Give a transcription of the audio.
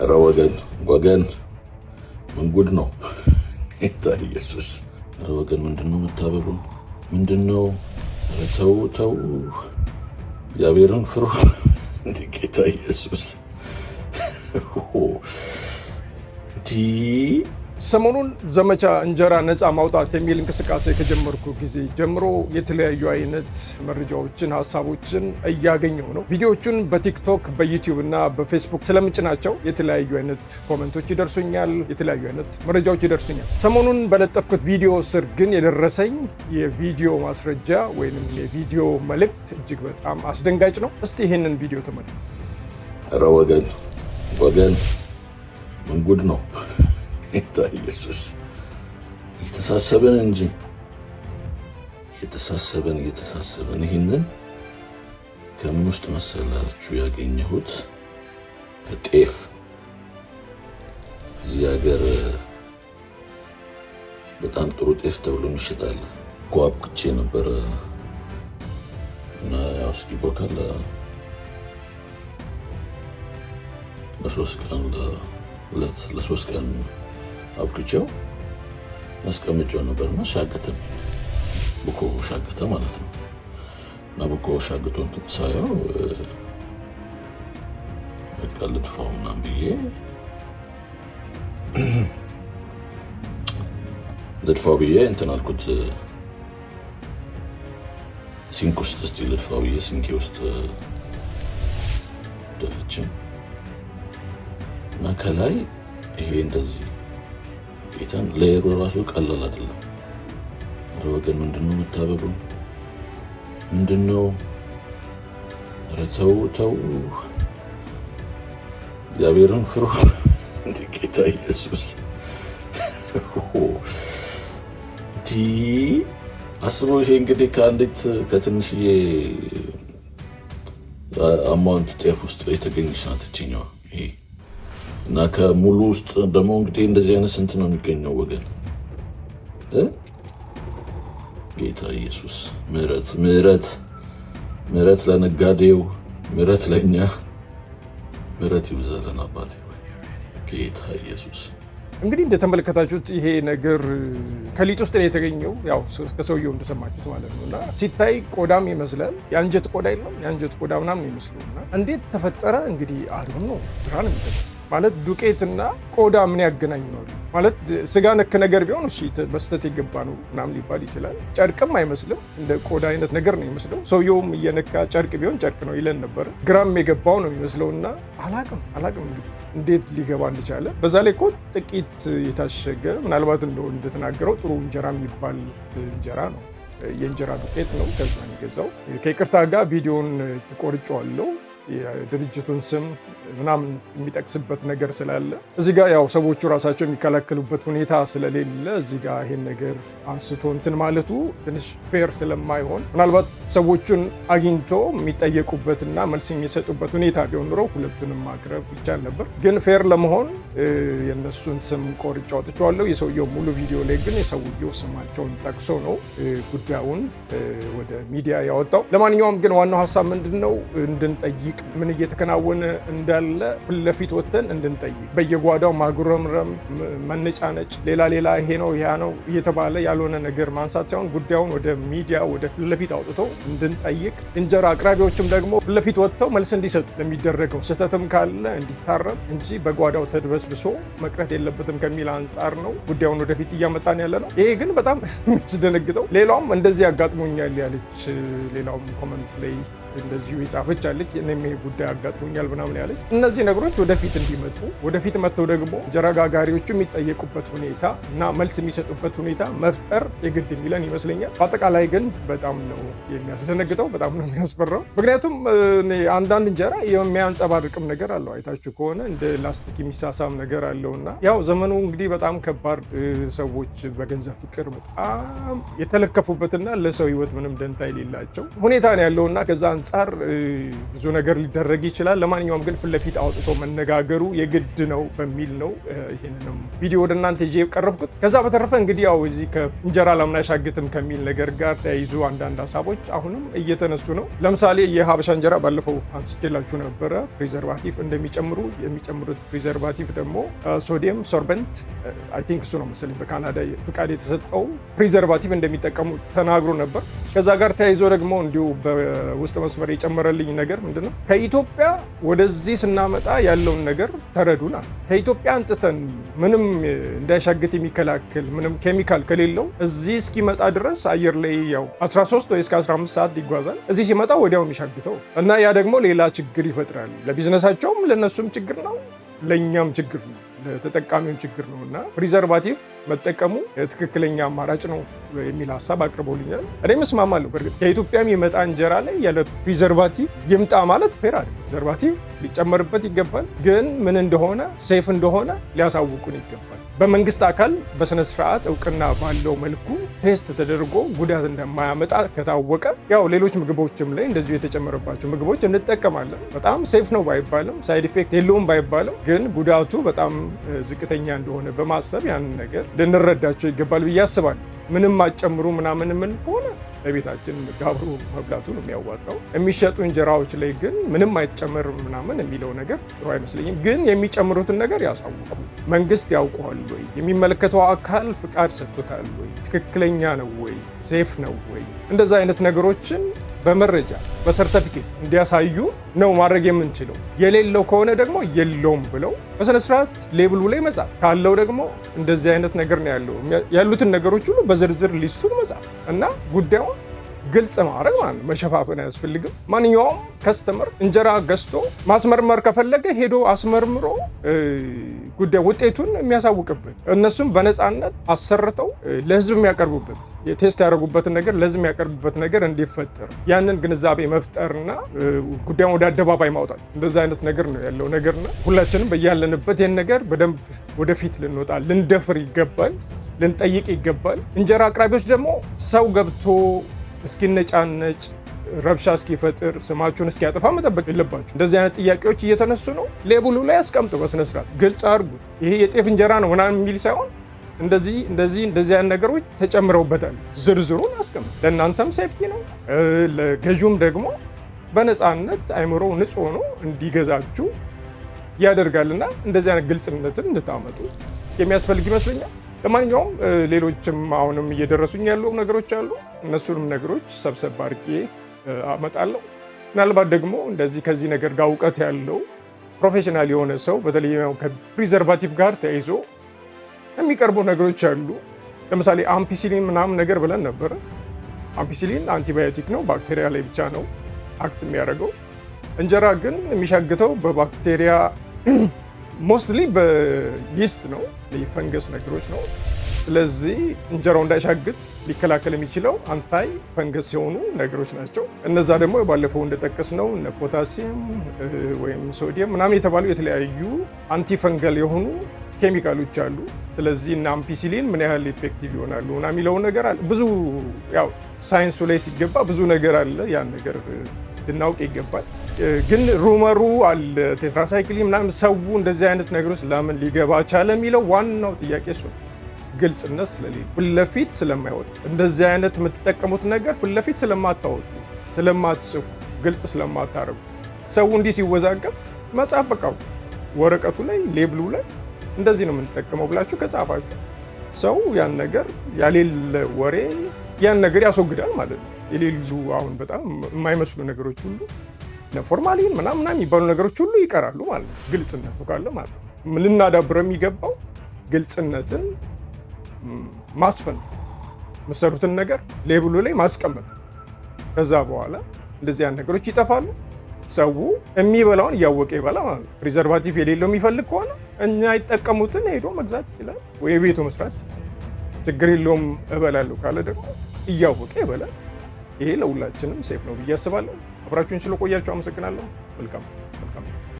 ኧረ ወገን ምን ጉድ ነው? ጌታ ኢየሱስ! ኧረ ወገን ምንድነው የምታበሉን? ምንድነው? ኧረ ተው፣ እግዚአብሔርን ፍሩ። ጌታ ኢየሱስ! ሰሞኑን ዘመቻ እንጀራ ነፃ ማውጣት የሚል እንቅስቃሴ ከጀመርኩ ጊዜ ጀምሮ የተለያዩ አይነት መረጃዎችን፣ ሀሳቦችን እያገኘው ነው። ቪዲዮዎቹን በቲክቶክ በዩቲዩብ እና በፌስቡክ ስለምጭናቸው የተለያዩ አይነት ኮመንቶች ይደርሱኛል፣ የተለያዩ አይነት መረጃዎች ይደርሱኛል። ሰሞኑን በለጠፍኩት ቪዲዮ ስር ግን የደረሰኝ የቪዲዮ ማስረጃ ወይም የቪዲዮ መልእክት እጅግ በጣም አስደንጋጭ ነው። እስቲ ይህንን ቪዲዮ ተመልከቱ። ኧረ ወገን ምን ጉድ ነው? ጌታ ኢየሱስ! እየተሳሰበን እንጂ እየተሳሰበን ይህንን ከምን ውስጥ መሰላችሁ ያገኘሁት? ከጤፍ። እዚህ ሀገር በጣም ጥሩ ጤፍ ተብሎ ይሸጣል። ጓጉቼ ነበረ እና ያው እስኪቦካ ለሶስት ቀን አብክቼው አስቀምጬው ነበርና ሻገተ፣ ቡኮ ሻገተ ማለት ነው። እና ቡኮ ሻገቶን ሳየው በቃ ልጥፋው ምናምን ብዬ እንትን አልኩት። ሲንክ ውስጥ እስቲ ልጥፋው ብዬ ሲንኬ ውስጥ ደፍቼ እና ከላይ ይሄ እንደዚህ ጌታን ሌየሩ ራሱ ቀላል አይደለም። ወገን ምንድነው የምታበሉ? ምንድነው? ኧረ ተው፣ እግዚአብሔርን ፍሩ። ጌታ ኢየሱስ! አስበው። ይሄ እንግዲህ ከትንሽዬ አማውንት ጤፍ ውስጥ የተገኘች ናት እችኛዋ ይሄ እና ከሙሉ ውስጥ ደግሞ እንግዲህ እንደዚህ አይነት ስንት ነው የሚገኘው ወገን? ጌታ ኢየሱስ! ምህረት ለነጋዴው፣ ምህረት ለእኛ፣ ምህረት ይብዛልን አባቴ። ጌታ ኢየሱስ! እንግዲህ እንደተመለከታችሁት ይሄ ነገር ከሊጥ ውስጥ ነው የተገኘው። ያው ከሰውየው እንደሰማችሁት ማለት ነው። እና ሲታይ ቆዳም ይመስላል። የአንጀት ቆዳ የለም፣ የአንጀት ቆዳ ምናምን ይመስለው። እና እንዴት ተፈጠረ እንግዲህ አሁን ነው ግራ ነው የሚገባው። ማለት ዱቄትና ቆዳ ምን ያገናኝ ነው ማለት? ስጋ ነክ ነገር ቢሆን እሺ በስተት የገባ ነው ምናምን ሊባል ይችላል። ጨርቅም አይመስልም፣ እንደ ቆዳ አይነት ነገር ነው የሚመስለው። ሰውየውም እየነካ ጨርቅ ቢሆን ጨርቅ ነው ይለን ነበር። ግራም የገባው ነው የሚመስለውና አላቅም እንግዲህ እንዴት ሊገባ እንደቻለ። በዛ ላይ እኮ ጥቂት የታሸገ ምናልባት እንደተናገረው ጥሩ እንጀራ የሚባል እንጀራ ነው። የእንጀራ ዱቄት ነው። ከዛ ነው የገዛው። ከይቅርታ ጋር ቪዲዮን ቆርጬዋለሁ። የድርጅቱን ስም ምናምን የሚጠቅስበት ነገር ስላለ እዚህ ጋር ያው ሰዎቹ ራሳቸው የሚከላከሉበት ሁኔታ ስለሌለ እዚህ ጋር ይሄን ነገር አንስቶ እንትን ማለቱ ትንሽ ፌር ስለማይሆን ምናልባት ሰዎቹን አግኝቶ የሚጠየቁበትና መልስ የሚሰጡበት ሁኔታ ቢሆን ኖሮ ሁለቱንም ማቅረብ ይቻል ነበር። ግን ፌር ለመሆን የነሱን ስም ቆርጬ አውጥቼዋለሁ። የሰውየው ሙሉ ቪዲዮ ላይ ግን የሰውየው ስማቸውን ጠቅሶ ነው ጉዳዩን ወደ ሚዲያ ያወጣው። ለማንኛውም ግን ዋናው ሀሳብ ምንድነው? እንድንጠይቅ ምን እየተከናወነ እንዳለ ፊት ለፊት ወጥተን እንድንጠይቅ፣ በየጓዳው ማጉረምረም፣ መነጫነጭ፣ ሌላ ይሄ ነው ያ ነው እየተባለ ያልሆነ ነገር ማንሳት ሳይሆን ጉዳዩን ወደ ሚዲያ ወደ ፊት ለፊት አውጥተው እንድንጠይቅ፣ እንጀራ አቅራቢዎችም ደግሞ ፊት ለፊት ወጥተው መልስ እንዲሰጡ፣ ለሚደረገው ስህተትም ካለ እንዲታረም እንጂ በጓዳው ተድበስብሶ መቅረት የለበትም ከሚል አንጻር ነው ጉዳዩን ወደፊት እያመጣን ያለ ነው። ይሄ ግን በጣም የሚያስደነግጠው ሌላውም እንደዚህ አጋጥሞኛል ያለች ሌላውም ኮመንት ላይ እንደዚሁ የጻፈች አለች። እኔም ይሄ ጉዳይ አጋጥሞኛል ምናምን ያለች። እነዚህ ነገሮች ወደፊት እንዲመጡ ወደፊት መጥተው ደግሞ እንጀራ ጋጋሪዎቹ የሚጠየቁበት ሁኔታ እና መልስ የሚሰጡበት ሁኔታ መፍጠር የግድ የሚለን ይመስለኛል። በአጠቃላይ ግን በጣም ነው የሚያስደነግጠው፣ በጣም ነው የሚያስፈራው። ምክንያቱም አንዳንድ እንጀራ የሚያንጸባርቅም ነገር አለው። አይታችሁ ከሆነ እንደ ላስቲክ የሚሳሳም ነገር አለውና ያው ዘመኑ እንግዲህ በጣም ከባድ፣ ሰዎች በገንዘብ ፍቅር በጣም የተለከፉበትና ለሰው ሕይወት ምንም ደንታ የሌላቸው ሁኔታ ነው ያለውና ከዛ አንጻር ብዙ ነገር ነገር ሊደረግ ይችላል። ለማንኛውም ግን ፊት ለፊት አውጥቶ መነጋገሩ የግድ ነው በሚል ነው ይህንንም ቪዲዮ ወደ እናንተ ይዤ የቀረብኩት። ከዛ በተረፈ እንግዲህ ያው እዚህ ከእንጀራ ለምን አይሻግትም ከሚል ነገር ጋር ተያይዞ አንዳንድ ሀሳቦች አሁንም እየተነሱ ነው። ለምሳሌ የሀበሻ እንጀራ ባለፈው አንስቼላችሁ ነበረ ፕሪዘርቫቲቭ እንደሚጨምሩ። የሚጨምሩት ፕሪዘርቫቲቭ ደግሞ ሶዲየም ሶርበንት አይ ቲንክ እሱ ነው መሰለኝ በካናዳ ፍቃድ የተሰጠው ፕሪዘርቫቲቭ እንደሚጠቀሙ ተናግሮ ነበር። ከዛ ጋር ተያይዞ ደግሞ እንዲሁ በውስጥ መስመር የጨመረልኝ ነገር ምንድነው ከኢትዮጵያ ወደዚህ ስናመጣ ያለውን ነገር ተረዱናል። ከኢትዮጵያ አንጥተን ምንም እንዳይሻግት የሚከላከል ምንም ኬሚካል ከሌለው እዚህ እስኪመጣ ድረስ አየር ላይ ያው 13 ወይ እስከ 15 ሰዓት ይጓዛል። እዚህ ሲመጣ ወዲያው የሚሻግተው እና ያ ደግሞ ሌላ ችግር ይፈጥራል። ለቢዝነሳቸውም ለነሱም ችግር ነው፣ ለእኛም ችግር ነው፣ ለተጠቃሚውም ችግር ነው እና ፕሪዘርቫቲቭ መጠቀሙ ትክክለኛ አማራጭ ነው የሚል ሀሳብ አቅርቦልኛል። እኔም እስማማለሁ። በእርግጥ ከኢትዮጵያ የሚመጣ እንጀራ ላይ ያለ ፕሪዘርቫቲቭ ይምጣ ማለት ፌር አይደለም። ፕሪዘርቫቲቭ ሊጨመርበት ይገባል፣ ግን ምን እንደሆነ ሴፍ እንደሆነ ሊያሳውቁን ይገባል። በመንግስት አካል በስነ ስርዓት እውቅና ባለው መልኩ ቴስት ተደርጎ ጉዳት እንደማያመጣ ከታወቀ ያው ሌሎች ምግቦችም ላይ እንደዚሁ የተጨመረባቸው ምግቦች እንጠቀማለን። በጣም ሴፍ ነው ባይባልም ሳይድ ኢፌክት የለውም ባይባልም ግን ጉዳቱ በጣም ዝቅተኛ እንደሆነ በማሰብ ያንን ነገር ልንረዳቸው ይገባል ብዬ አስባለሁ። ምንም አጨምሩ ምናምን ምን ከሆነ በቤታችን ጋብሩ መብላቱ ነው የሚያዋጣው። የሚሸጡ እንጀራዎች ላይ ግን ምንም አይጨመር ምናምን የሚለው ነገር ጥሩ አይመስለኝም። ግን የሚጨምሩትን ነገር ያሳውቁ። መንግስት ያውቀዋል ወይ? የሚመለከተው አካል ፍቃድ ሰጥቶታል ወይ? ትክክለኛ ነው ወይ? ሴፍ ነው ወይ? እንደዛ አይነት ነገሮችን በመረጃ በሰርተፊኬት እንዲያሳዩ ነው ማድረግ የምንችለው። የሌለው ከሆነ ደግሞ የለውም ብለው በስነስርዓት ሌብሉ ላይ መጻፍ፣ ካለው ደግሞ እንደዚህ አይነት ነገር ነው ያለው ያሉትን ነገሮች ሁሉ በዝርዝር ሊስቱን መጻፍ እና ጉዳዩን ግልጽ ማድረግ ማለት ነው። መሸፋፈን አያስፈልግም። ማንኛውም ከስተመር እንጀራ ገዝቶ ማስመርመር ከፈለገ ሄዶ አስመርምሮ ጉዳይ ውጤቱን የሚያሳውቅበት እነሱም በነፃነት አሰርተው ለህዝብ የሚያቀርቡበት የቴስት ያደረጉበትን ነገር ለህዝብ የሚያቀርቡበት ነገር እንዲፈጠር ያንን ግንዛቤ መፍጠርና ጉዳዩን ወደ አደባባይ ማውጣት እንደዛ አይነት ነገር ነው ያለው ነገርና ሁላችንም በያለንበት ይህን ነገር በደንብ ወደፊት ልንወጣ ልንደፍር ይገባል፣ ልንጠይቅ ይገባል። እንጀራ አቅራቢዎች ደግሞ ሰው ገብቶ እስኪነጫነጭ ረብሻ እስኪፈጥር ስማችሁን እስኪያጠፋ መጠበቅ የለባችሁ። እንደዚህ አይነት ጥያቄዎች እየተነሱ ነው። ሌብሉ ላይ አስቀምጡ፣ በስነስርዓት ግልጽ አድርጉት። ይሄ የጤፍ እንጀራ ነው ምናምን የሚል ሳይሆን እንደዚህ አይነት ነገሮች ተጨምረውበታል። ዝርዝሩን አስቀምጡ። ለእናንተም ሴፍቲ ነው፣ ለገዥውም ደግሞ በነፃነት አይምሮ ንጹህ ሆኖ እንዲገዛችሁ ያደርጋልና እንደዚህ አይነት ግልጽነትን እንድታመጡ የሚያስፈልግ ይመስለኛል። ለማንኛውም ሌሎችም አሁንም እየደረሱኝ ያሉ ነገሮች አሉ። እነሱንም ነገሮች ሰብሰብ አድርጌ አመጣለሁ። ምናልባት ደግሞ እንደዚህ ከዚህ ነገር ጋር እውቀት ያለው ፕሮፌሽናል የሆነ ሰው በተለይ ከፕሪዘርቫቲቭ ጋር ተያይዞ የሚቀርቡ ነገሮች አሉ። ለምሳሌ አምፒሲሊን ምናምን ነገር ብለን ነበረ። አምፒሲሊን አንቲባዮቲክ ነው፣ ባክቴሪያ ላይ ብቻ ነው አክት የሚያደርገው። እንጀራ ግን የሚሻግተው በባክቴሪያ ሞስትሊ በይስት ነው፣ የፈንገስ ነገሮች ነው። ስለዚህ እንጀራው እንዳይሻግት ሊከላከል የሚችለው አንታይ ፈንገስ የሆኑ ነገሮች ናቸው። እነዛ ደግሞ ባለፈው እንደጠቀስነው እነ ፖታሲየም ወይም ሶዲየም ምናምን የተባሉ የተለያዩ አንቲፈንገል የሆኑ ኬሚካሎች አሉ። ስለዚህ እና አምፒሲሊን ምን ያህል ኢፌክቲቭ ይሆናሉ እና የሚለው ነገር አለ። ብዙ ያው ሳይንሱ ላይ ሲገባ ብዙ ነገር አለ። ያን ነገር ልናውቅ ይገባል። ግን ሩመሩ አለ ቴትራሳይክሊን ምናምን ሰው እንደዚህ አይነት ነገሮች ለምን ሊገባ ቻለ የሚለው ዋናው ጥያቄ እሱ ነው። ግልጽነት ስለሌለ ፊት ለፊት ስለማይወጣ እንደዚህ አይነት የምትጠቀሙት ነገር ፊት ለፊት ስለማታወጡ፣ ስለማትጽፉ፣ ግልጽ ስለማታረጉ ሰው እንዲህ ሲወዛገብ መጻፍ በቃ ወረቀቱ ላይ ሌብሉ ላይ እንደዚህ ነው የምንጠቀመው ብላችሁ ከጻፋችሁ ሰው ያን ነገር ያሌለ ወሬ ያን ነገር ያስወግዳል ማለት ነው። የሌሉ አሁን በጣም የማይመስሉ ነገሮች ሁሉ ለፎርማሊን ምናምን የሚባሉ ነገሮች ሁሉ ይቀራሉ ማለት ነው። ግልጽነቱ ካለ ማለት ነው። ልናዳብረው የሚገባው ግልጽነትን ማስፈን፣ የምትሰሩትን ነገር ሌብሉ ላይ ማስቀመጥ። ከዛ በኋላ እንደዚህ አይነት ነገሮች ይጠፋሉ። ሰው የሚበላውን እያወቀ ይበላ ማለት ነው። ፕሪዘርቫቲቭ የሌለው የሚፈልግ ከሆነ እኛ ይጠቀሙትን ሄዶ መግዛት ይችላል ወይ ቤቱ መስራት ችግር የለውም። እበላለሁ ካለ ደግሞ እያወቀ ይበላል። ይሄ ለሁላችንም ሴፍ ነው ብዬ አስባለሁ። አብራችሁን ስለቆያችሁ አመሰግናለሁ። መልካም